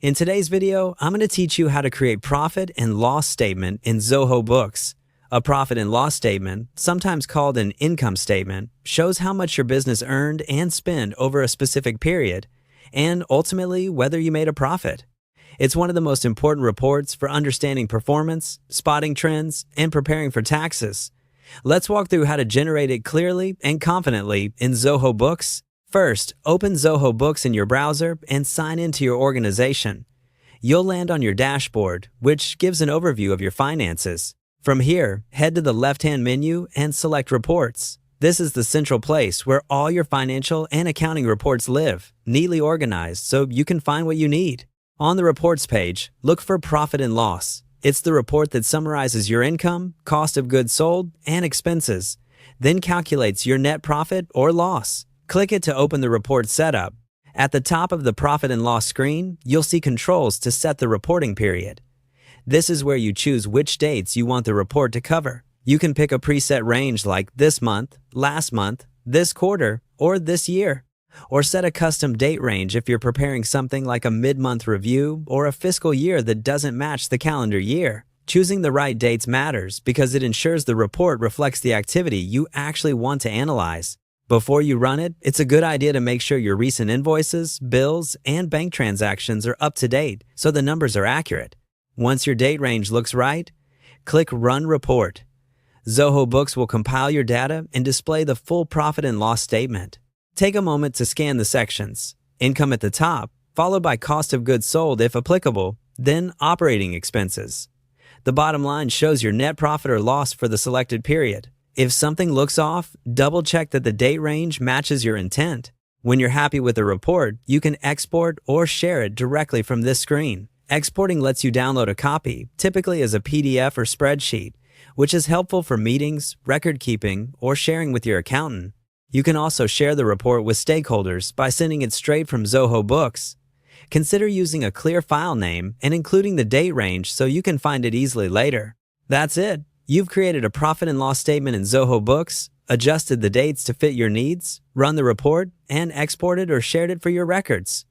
In today's video, I'm going to teach you how to create profit and loss statement in Zoho Books. A profit and loss statement, sometimes called an income statement, shows how much your business earned and spent over a specific period, and ultimately whether you made a profit. It's one of the most important reports for understanding performance, spotting trends, and preparing for taxes. Let's walk through how to generate it clearly and confidently in Zoho Books. First, open Zoho Books in your browser and sign into your organization. You'll land on your dashboard, which gives an overview of your finances. From here, head to the left-hand menu and select Reports. This is the central place where all your financial and accounting reports live, neatly organized so you can find what you need. On the Reports page, look for Profit and Loss. It's the report that summarizes your income, cost of goods sold, and expenses, then calculates your net profit or loss. Click it to open the report setup. At the top of the profit and loss screen, you'll see controls to set the reporting period. This is where you choose which dates you want the report to cover. You can pick a preset range like this month, last month, this quarter, or this year. Or set a custom date range if you're preparing something like a mid-month review or a fiscal year that doesn't match the calendar year. Choosing the right dates matters because it ensures the report reflects the activity you actually want to analyze. Before you run it, it's a good idea to make sure your recent invoices, bills, and bank transactions are up to date so the numbers are accurate. Once your date range looks right, click Run Report. Zoho Books will compile your data and display the full profit and loss statement. Take a moment to scan the sections. Income at the top, followed by cost of goods sold if applicable, then operating expenses. The bottom line shows your net profit or loss for the selected period. If something looks off, double-check that the date range matches your intent. When you're happy with the report, you can export or share it directly from this screen. Exporting lets you download a copy, typically as a PDF or spreadsheet, which is helpful for meetings, record keeping, or sharing with your accountant. You can also share the report with stakeholders by sending it straight from Zoho Books. Consider using a clear file name and including the date range so you can find it easily later. That's it. You've created a profit and loss statement in Zoho Books, adjusted the dates to fit your needs, run the report, and exported or shared it for your records.